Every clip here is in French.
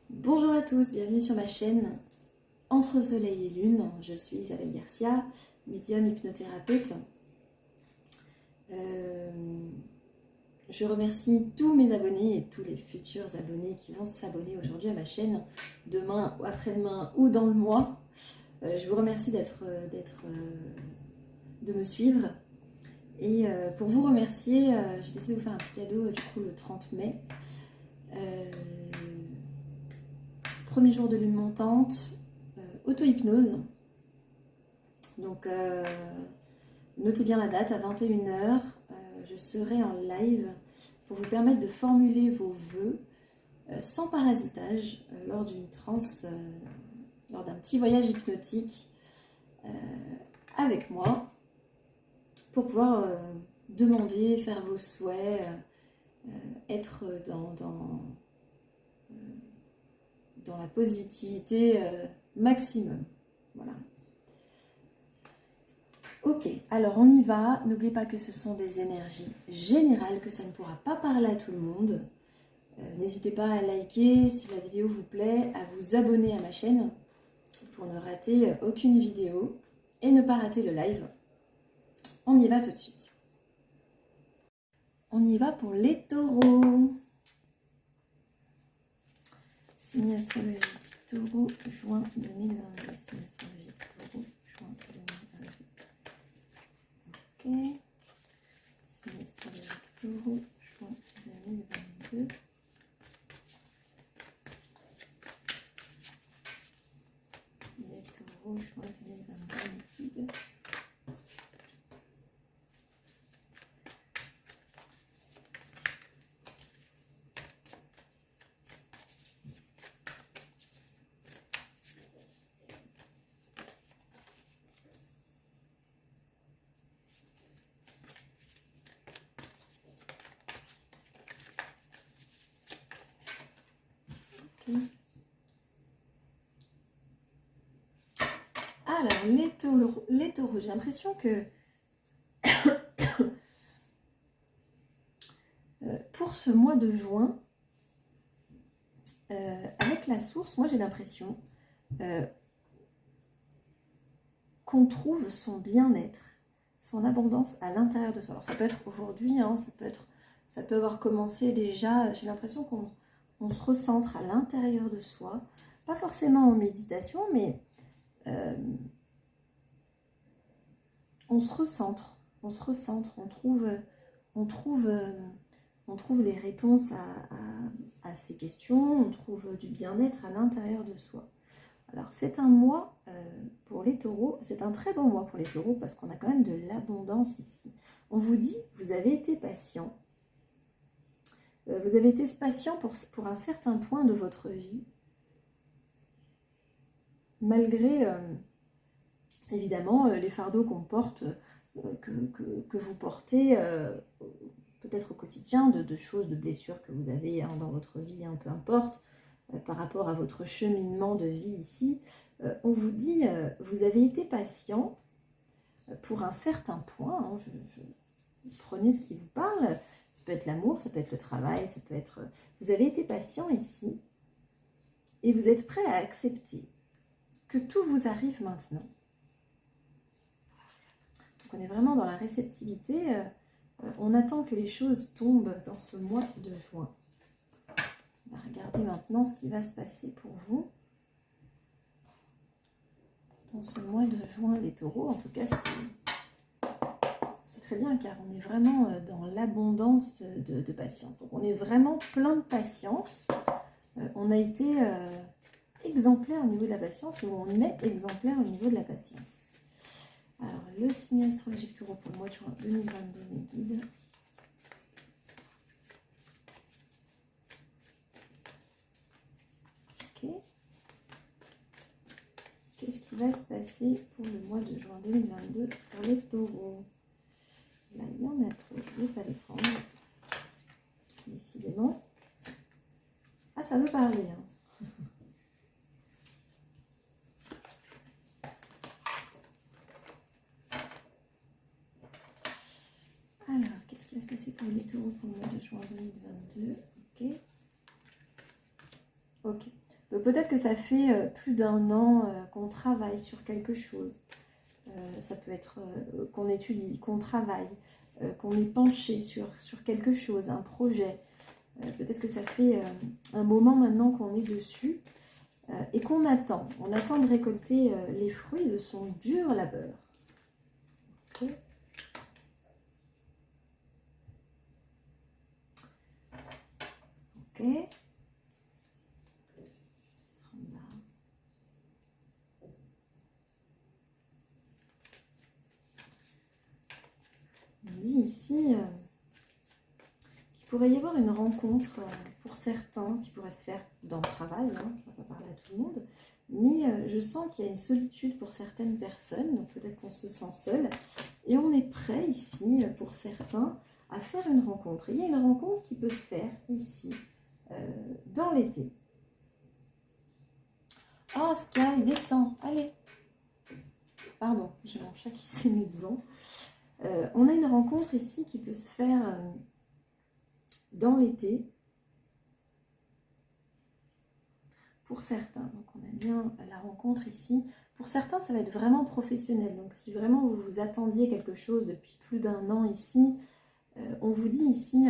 Bonjour à tous, bienvenue sur ma chaîne Entre Soleil et Lune. Je suis Isabelle Garcia, médium hypnothérapeute. Je remercie tous mes abonnés et tous les futurs abonnés qui vont s'abonner aujourd'hui à ma chaîne, demain ou après-demain ou dans le mois. Je vous remercie de me suivre. Et pour vous remercier, j'ai décidé de vous faire un petit cadeau du coup le 30 mai. Premier jour de lune montante, auto-hypnose. Donc notez bien la date, à 21h, je serai en live pour vous permettre de formuler vos vœux sans parasitage lors d'une transe, lors d'un petit voyage hypnotique avec moi pour pouvoir demander, faire vos souhaits, être dans la positivité maximum. Voilà. Ok, alors on y va. N'oubliez pas que ce sont des énergies générales, que ça ne pourra pas parler à tout le monde. N'hésitez pas à liker si la vidéo vous plaît, à vous abonner à ma chaîne pour ne rater aucune vidéo et ne pas rater le live. On y va tout de suite. On y va pour les taureaux. Signe astrologique taureau, juin 2022. Signe astrologique taureau, juin 2022. Ok. Signe astrologique taureau, juin 2022. Les taureaux, juin 2022, guide. Alors, les taureaux, j'ai l'impression que pour ce mois de juin, avec la source, moi j'ai l'impression qu'on trouve son bien-être, son abondance à l'intérieur de soi. Alors ça peut être aujourd'hui, hein, ça peut avoir commencé déjà, j'ai l'impression qu'on se recentre à l'intérieur de soi, pas forcément en méditation, mais on se recentre, on trouve les réponses à ces questions, on trouve du bien-être à l'intérieur de soi. Alors c'est un mois pour les taureaux, c'est un très beau mois pour les taureaux parce qu'on a quand même de l'abondance ici. On vous dit, vous avez été patient, vous avez été patient pour un certain point de votre vie, malgré évidemment les fardeaux qu'on porte, que vous portez peut-être au quotidien, de choses, de blessures que vous avez hein, dans votre vie, hein, peu importe, par rapport à votre cheminement de vie ici. On vous dit, vous avez été patient pour un certain point, hein, prenez ce qui vous parle, ça peut être l'amour, ça peut être le travail, ça peut être... Vous avez été patient ici, et vous êtes prêt à accepter que tout vous arrive maintenant. Donc on est vraiment dans la réceptivité, on attend que les choses tombent dans ce mois de juin. On va regarder maintenant ce qui va se passer pour vous. Dans ce mois de juin, les taureaux, en tout cas, c'est très bien car on est vraiment dans l'abondance de patience. Donc on est vraiment plein de patience. On a été exemplaire au niveau de la patience, ou on est exemplaire au niveau de la patience. Alors, le signe astrologique taureau pour le mois de juin 2022, mes guides. Ok. Qu'est-ce qui va se passer pour le mois de juin 2022 pour les taureaux? Là, il y en a trop, je ne vais pas les prendre. Décidément. Ah, ça veut parler. Hein. Alors, qu'est-ce qui va se passer pour les taureaux pour le mois de juin 2022? Ok. Ok. Donc peut-être que ça fait plus d'un an qu'on travaille sur quelque chose. Ça peut être qu'on étudie, qu'on travaille, qu'on est penché sur quelque chose, un projet. Peut-être que ça fait un moment maintenant qu'on est dessus et qu'on attend. On attend de récolter les fruits de son dur labeur. Ok. Ok. On dit ici qu'il pourrait y avoir une rencontre pour certains qui pourrait se faire dans le travail, hein, je ne vais pas parler à tout le monde, mais je sens qu'il y a une solitude pour certaines personnes, donc peut-être qu'on se sent seul, et on est prêt ici, pour certains, à faire une rencontre. Et il y a une rencontre qui peut se faire ici, dans l'été. Oh, Sky, descend, allez. Pardon, j'ai mon chat qui s'est mis devant. On a une rencontre ici qui peut se faire dans l'été. Pour certains, donc on a bien la rencontre ici. Pour certains, ça va être vraiment professionnel. Donc si vraiment vous vous attendiez quelque chose depuis plus d'un an ici, on vous dit ici,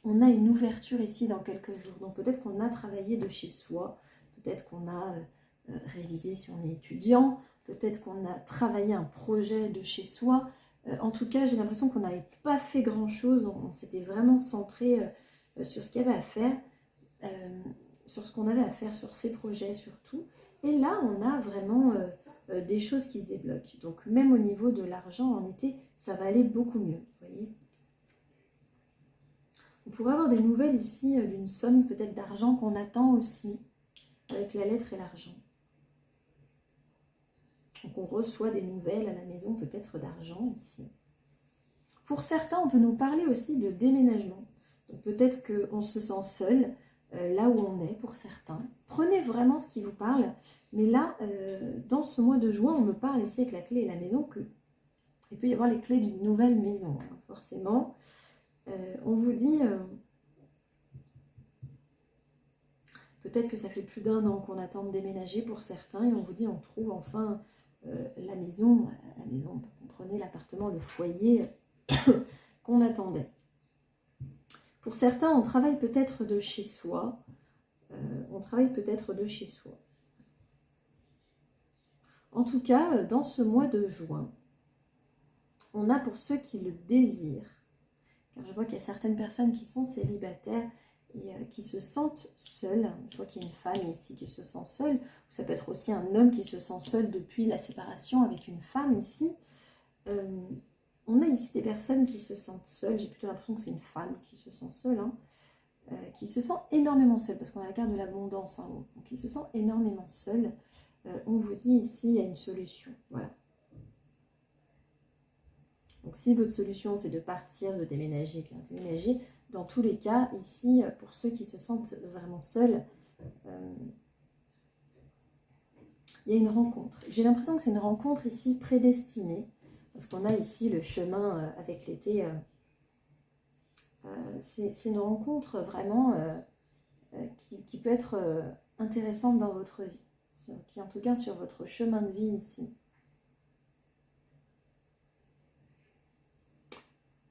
on a une ouverture ici dans quelques jours. Donc peut-être qu'on a travaillé de chez soi, peut-être qu'on a révisé si on est étudiant, peut-être qu'on a travaillé un projet de chez soi. En tout cas, j'ai l'impression qu'on n'avait pas fait grand-chose. On s'était vraiment centré sur ce qu'il y avait à faire. Sur ce qu'on avait à faire, sur ces projets surtout. Et là, on a vraiment des choses qui se débloquent. Donc, même au niveau de l'argent en été, ça va aller beaucoup mieux. Vous voyez, on pourrait avoir des nouvelles ici d'une somme peut-être d'argent qu'on attend aussi, avec la lettre et l'argent. Donc, on reçoit des nouvelles à la maison, peut-être d'argent ici. Pour certains, on peut nous parler aussi de déménagement. Donc, peut-être qu'on se sent seul, là où on est pour certains. Prenez vraiment ce qui vous parle. Mais là, dans ce mois de juin, on me parle ici avec la clé et la maison qu'il peut y avoir les clés d'une nouvelle maison, hein, forcément. On vous dit, peut-être que ça fait plus d'un an qu'on attend de déménager pour certains, et on vous dit, on trouve enfin la maison, vous comprenez, l'appartement, le foyer qu'on attendait. Pour certains, on travaille peut-être de chez soi. En tout cas, dans ce mois de juin, on a pour ceux qui le désirent, car je vois qu'il y a certaines personnes qui sont célibataires et qui se sentent seules. Je vois qu'il y a une femme ici qui se sent seule, ou ça peut être aussi un homme qui se sent seul depuis la séparation avec une femme ici. On a ici des personnes qui se sentent seules, j'ai plutôt l'impression que c'est une femme qui se sent seule, hein. Qui se sent énormément seul, parce qu'on a la carte de l'abondance en haut, donc qui se sent énormément seul. On vous dit ici, il y a une solution, voilà. Donc si votre solution c'est de partir, de déménager, dans tous les cas, ici, pour ceux qui se sentent vraiment seuls, il y a une rencontre. J'ai l'impression que c'est une rencontre ici prédestinée, parce qu'on a ici le chemin avec l'été. C'est une rencontre vraiment qui peut être intéressante dans votre vie, qui en tout cas sur votre chemin de vie ici.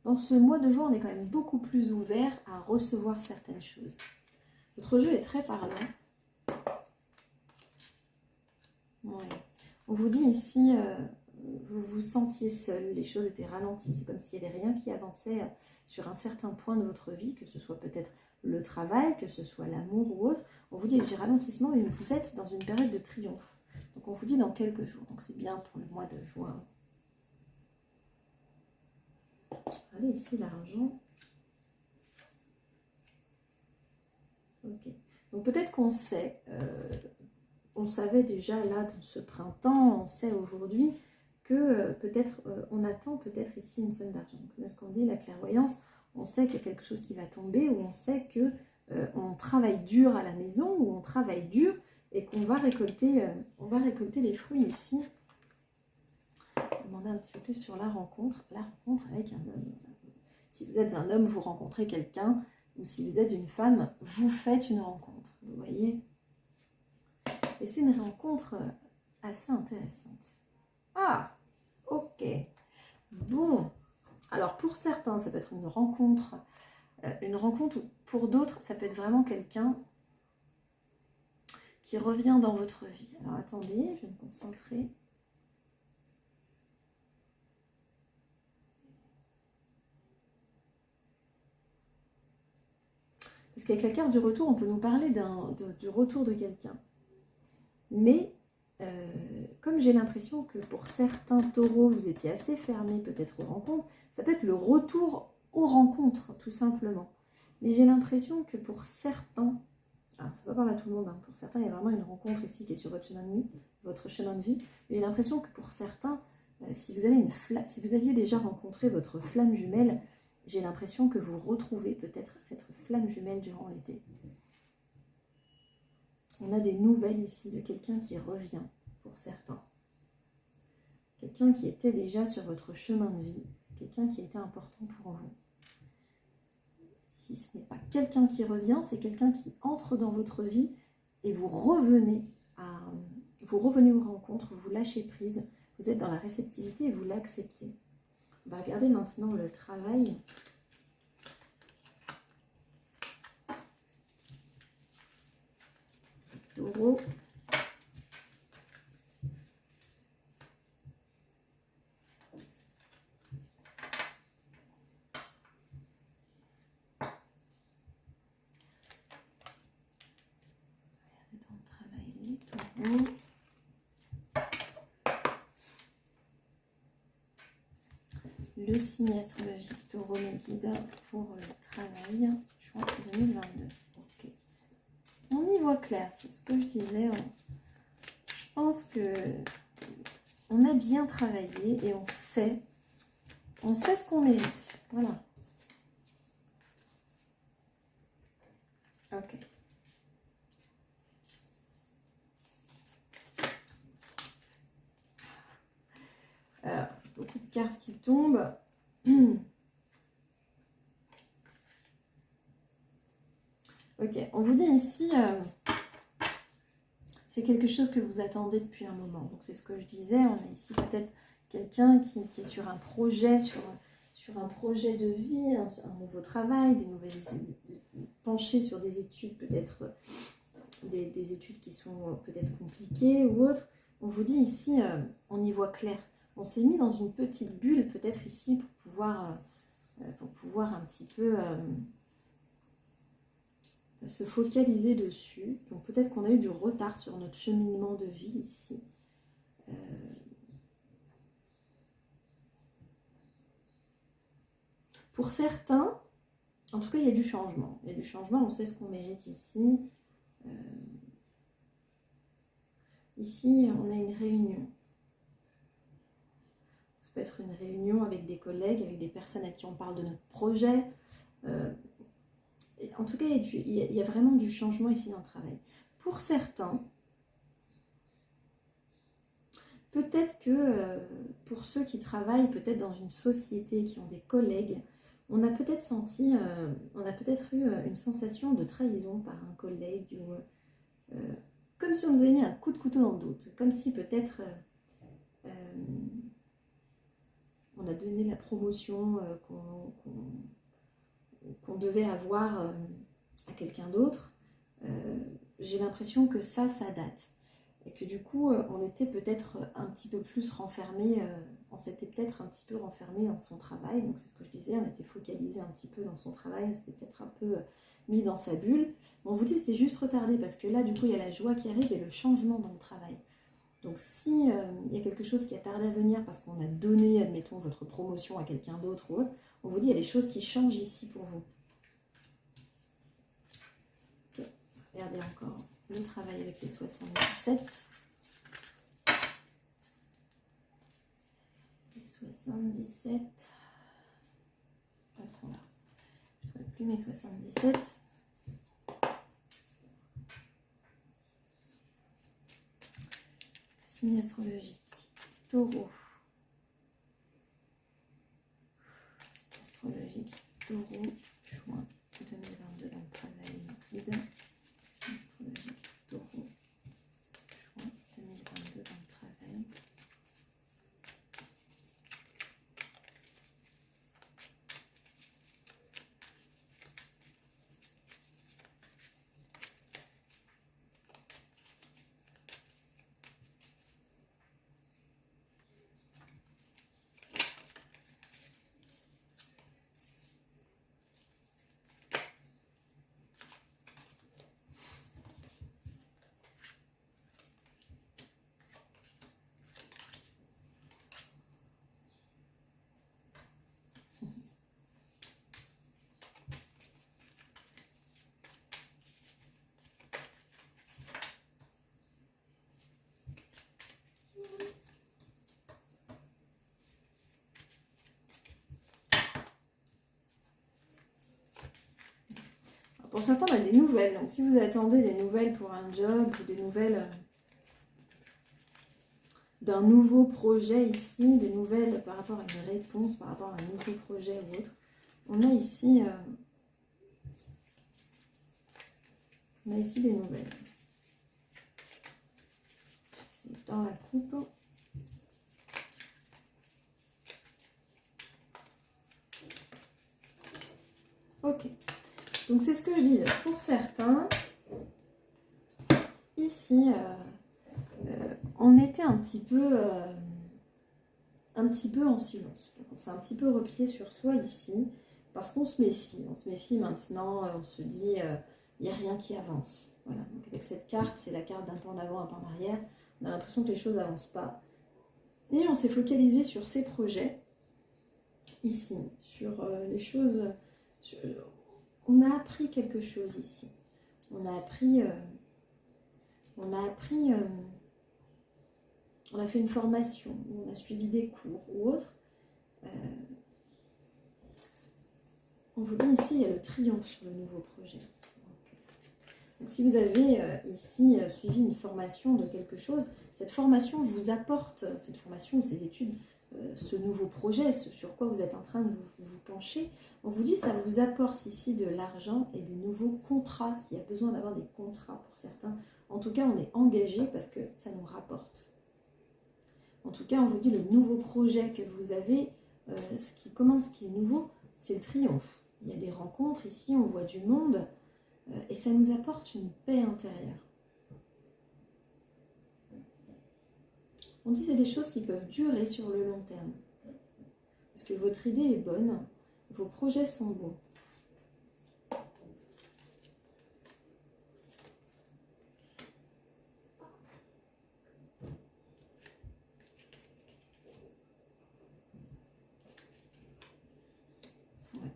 Dans ce mois de juin, on est quand même beaucoup plus ouvert à recevoir certaines choses. Votre jeu est très parlant. Ouais. On vous dit ici, vous vous sentiez seul, les choses étaient ralenties. C'est comme s'il n'y avait rien qui avançait sur un certain point de votre vie, que ce soit peut-être le travail, que ce soit l'amour ou autre. On vous dit, j'ai ralentissement, mais vous êtes dans une période de triomphe. Donc on vous dit dans quelques jours. Donc c'est bien pour le mois de juin. Allez, ici l'argent. Ok. Donc peut-être qu'on sait, on savait déjà là dans ce printemps, on sait aujourd'hui que peut-être on attend peut-être ici une somme d'argent. C'est ce qu'on dit, la clairvoyance. On sait qu'il y a quelque chose qui va tomber, ou on sait que on travaille dur à la maison, ou on travaille dur et qu'on va récolter, les fruits ici. Je vais demander un petit peu plus sur la rencontre avec un homme. Si vous êtes un homme, vous rencontrez quelqu'un, ou si vous êtes une femme, vous faites une rencontre. Vous voyez ? Et c'est une rencontre assez intéressante. Ah, ok. Bon, alors pour certains, ça peut être une rencontre. Pour d'autres, ça peut être vraiment quelqu'un qui revient dans votre vie. Alors attendez, je vais me concentrer. Parce qu'avec la carte du retour, on peut nous parler du retour de quelqu'un. Mais comme j'ai l'impression que pour certains taureaux, vous étiez assez fermés peut-être aux rencontres, ça peut être le retour aux rencontres, tout simplement. Mais j'ai l'impression que pour certains, ça ne va pas parler à tout le monde, hein, pour certains, il y a vraiment une rencontre ici qui est sur votre chemin de vie, J'ai l'impression que pour certains, si vous aviez déjà rencontré votre flamme jumelle, j'ai l'impression que vous retrouvez peut-être cette flamme jumelle durant l'été. On a des nouvelles ici de quelqu'un qui revient, pour certains. Quelqu'un qui était déjà sur votre chemin de vie, quelqu'un qui était important pour vous. Si ce n'est pas quelqu'un qui revient, c'est quelqu'un qui entre dans votre vie et vous revenez aux rencontres, vous lâchez prise, vous êtes dans la réceptivité et vous l'acceptez. On va regarder maintenant le travail. Taureau. Le signe astrologique Taureau me guide pour le travail, juin 2022. Ok. On y voit clair, c'est ce que je disais. Je pense que on a bien travaillé et on sait ce qu'on mérite. Voilà. Ok. Alors, beaucoup de cartes qui tombent. Ok, on vous dit ici, c'est quelque chose que vous attendez depuis un moment. Donc c'est ce que je disais, on a ici peut-être quelqu'un qui est sur un projet, sur un projet de vie, un nouveau travail, penché sur des études peut-être, des études qui sont peut-être compliquées ou autres. On vous dit ici, on y voit clair. On s'est mis dans une petite bulle peut-être ici pour pouvoir un petit peu se focaliser dessus. Donc peut-être qu'on a eu du retard sur notre cheminement de vie ici. Pour certains, en tout cas, il y a du changement. Il y a du changement, on sait ce qu'on mérite ici. Ici, on a une réunion. Ça peut être une réunion avec des collègues, avec des personnes à qui on parle de notre projet. En tout cas, il y a vraiment du changement ici dans le travail. Pour certains, peut-être que pour ceux qui travaillent peut-être dans une société, qui ont des collègues, on a peut-être eu une sensation de trahison par un collègue, ou comme si on nous avait mis un coup de couteau dans le dos, comme si peut-être on a donné la promotion qu'on devait avoir à quelqu'un d'autre. J'ai l'impression que ça date. Et que du coup, on était peut-être un petit peu plus renfermé, on s'était peut-être un petit peu renfermé dans son travail. Donc c'est ce que je disais, on était focalisé un petit peu dans son travail, on s'était peut-être un peu mis dans sa bulle. On vous dit que c'était juste retardé parce que là, du coup, il y a la joie qui arrive et le changement dans le travail. Donc si il y a quelque chose qui a tardé à venir parce qu'on a donné, admettons, votre promotion à quelqu'un d'autre ou autre, on vous dit il y a des choses qui changent ici pour vous. Okay. Regardez encore le travail avec les 77. Les 77. Elles sont là. Je ne trouvais plus mes 77. Signe astrologique. Taureau. Signe astrologique. Taureau. Juin 2022 dans le travail guide. Signe astrologique. Taureau. Pour certains, on a des nouvelles. Donc, si vous attendez des nouvelles pour un job ou des nouvelles d'un nouveau projet ici, des nouvelles par rapport à une réponse, par rapport à un nouveau projet ou autre, on a ici des nouvelles. C'est dans la coupe. Ok. Donc, c'est ce que je disais. Pour certains, ici, on était un petit peu en silence. Donc, on s'est un petit peu replié sur soi ici, parce qu'on se méfie. On se méfie maintenant, on se dit, il n'y a rien qui avance. Voilà. Donc, avec cette carte, c'est la carte d'un pas en avant, un pas en arrière. On a l'impression que les choses n'avancent pas. Et on s'est focalisé sur ces projets, ici, sur les choses... on a appris quelque chose ici. On a fait une formation, on a suivi des cours ou autre. On vous dit ici, il y a le triomphe sur le nouveau projet. Donc si vous avez ici suivi une formation de quelque chose, cette formation vous apporte, cette formation ou ces études, ce nouveau projet, ce sur quoi vous êtes en train de vous pencher, on vous dit ça vous apporte ici de l'argent et des nouveaux contrats, s'il y a besoin d'avoir des contrats pour certains. En tout cas, on est engagé parce que ça nous rapporte. En tout cas, on vous dit le nouveau projet que vous avez, ce qui est nouveau, c'est le triomphe. Il y a des rencontres ici, on voit du monde, et ça nous apporte une paix intérieure. On dit que c'est des choses qui peuvent durer sur le long terme. Parce que votre idée est bonne, vos projets sont bons. Ouais.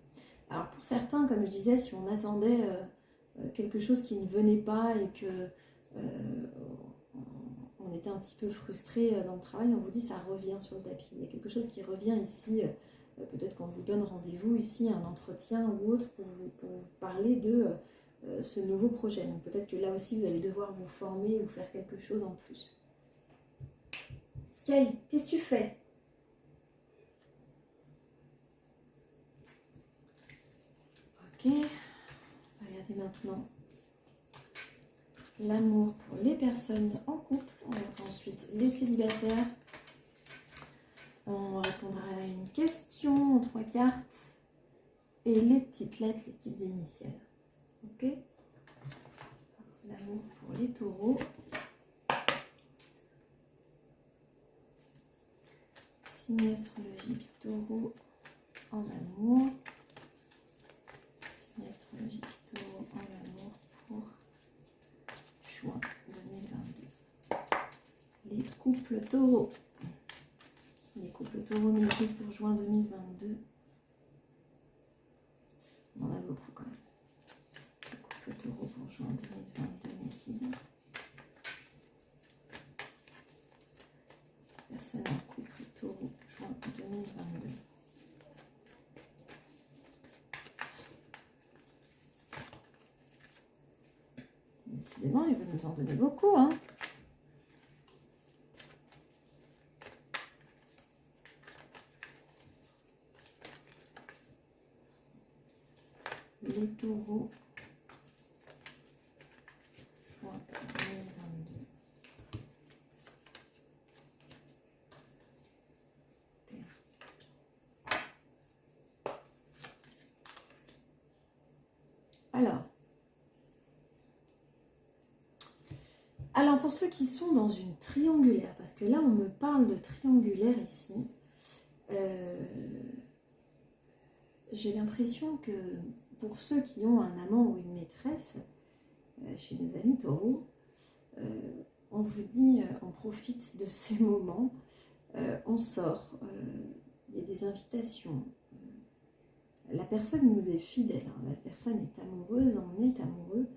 Alors pour certains, comme je disais, si on attendait quelque chose qui ne venait pas et que on était un petit peu frustré dans le travail, on vous dit ça revient sur le tapis. Il y a quelque chose qui revient ici, peut-être qu'on vous donne rendez-vous ici, un entretien ou autre pour vous parler de ce nouveau projet. Donc peut-être que là aussi vous allez devoir vous former ou faire quelque chose en plus. Sky, qu'est-ce que tu fais? Ok, regardez maintenant l'amour pour les personnes en couple. On va ensuite les célibataires. On répondra à une question en 3 cartes. Et les petites lettres, les petites initiales. Ok? L'amour pour les taureaux. Signe astrologique taureau en amour. Signe astrologique taureau en amour pour juin 2022. Les couples taureaux. Les couples taureaux numériques pour juin 2022. On en a beaucoup quand même. Les couples taureaux pour juin 2022, liquide. Personne en couple taureau, juin 2022. Décidément, il va nous en donner beaucoup, hein. Les taureaux, juin 2022. Alors pour ceux qui sont dans une triangulaire, parce que là on me parle de triangulaire ici, j'ai l'impression que pour ceux qui ont un amant ou une maîtresse, chez mes amis taureaux, on vous dit, on profite de ces moments, on sort, il y a des invitations. La personne nous est fidèle, hein, la personne est amoureuse, on est amoureux.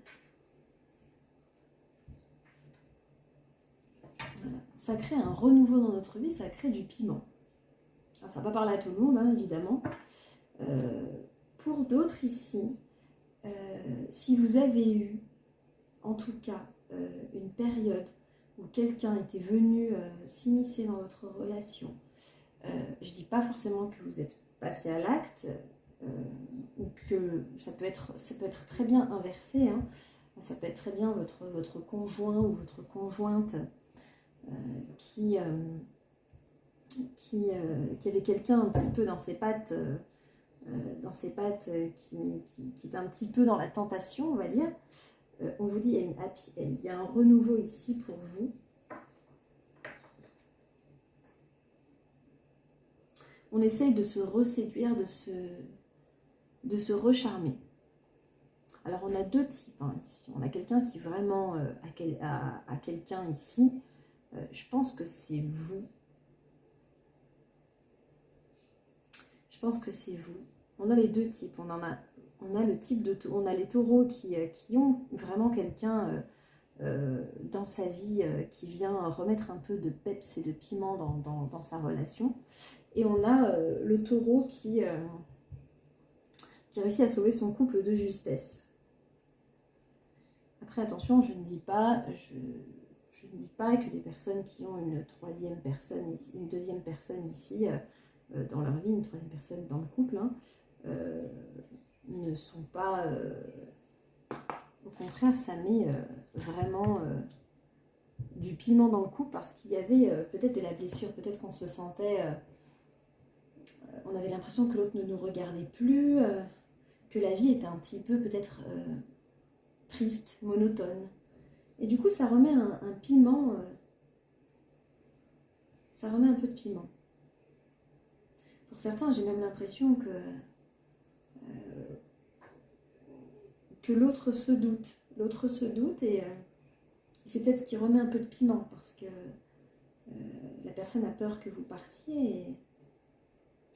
Voilà. Ça crée un renouveau dans notre vie, ça crée du piment. Alors, ça ne va pas parler à tout le monde, hein, évidemment. Pour d'autres ici, si vous avez eu, en tout cas, une période où quelqu'un était venu s'immiscer dans votre relation, je ne dis pas forcément que vous êtes passé à l'acte, ou que ça peut être très bien inversé, hein. Ça peut être très bien votre conjoint ou votre conjointe qui avait quelqu'un un petit peu dans ses pattes, qui est un petit peu dans la tentation, on va dire. On vous dit il y a une happy end, il y a un renouveau ici pour vous. On essaye de se reséduire, de se recharmer. Alors on a deux types hein, ici. On a quelqu'un qui vraiment a quelqu'un ici. Je pense que c'est vous. Je pense que c'est vous. On a les deux types. On a le type on a les taureaux qui ont vraiment quelqu'un dans sa vie qui vient remettre un peu de peps et de piment dans sa relation. Et on a le taureau qui réussit à sauver son couple de justesse. Après, attention, je ne dis pas que les personnes qui ont une troisième personne ici, une deuxième personne ici dans leur vie, une troisième personne dans le couple, hein, ne sont pas... au contraire, ça met vraiment du piment dans le couple parce qu'il y avait peut-être de la blessure, peut-être qu'on se sentait... on avait l'impression que l'autre ne nous regardait plus, que la vie était un petit peu peut-être triste, monotone. Et du coup, ça remet un piment, ça remet un peu de piment. Pour certains, j'ai même l'impression que l'autre se doute. L'autre se doute et c'est peut-être ce qui remet un peu de piment parce que la personne a peur que vous partiez et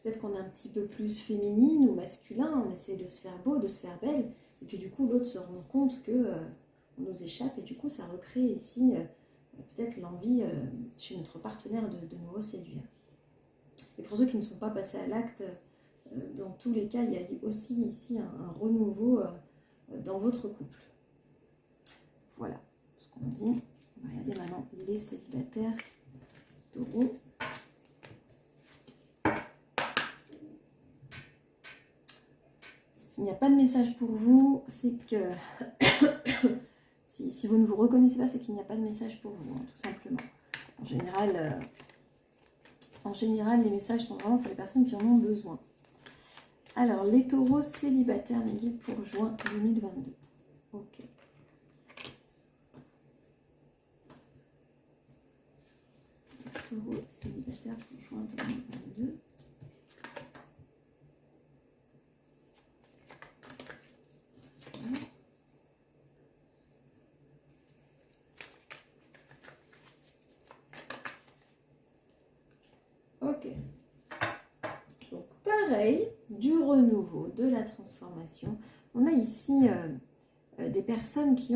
peut-être qu'on est un petit peu plus féminine ou masculin, on essaie de se faire beau, de se faire belle et que du coup l'autre se rend compte que on nous échappe et du coup ça recrée ici peut-être l'envie chez notre partenaire de nous reséduire. Et pour ceux qui ne sont pas passés à l'acte, dans tous les cas, il y a aussi ici un renouveau dans votre couple. Voilà ce qu'on dit. On va regarder maintenant les célibataires taureaux. S'il n'y a pas de message pour vous, c'est que si vous ne vous reconnaissez pas, c'est qu'il n'y a pas de message pour vous, hein, tout simplement. En général, les messages sont vraiment pour les personnes qui en ont besoin. Alors, les taureaux célibataires, mes guides pour juin 2022. Ok. Taureaux célibataires pour juin 2022. Ok. Donc, pareil, du renouveau, de la transformation. On a ici des personnes qui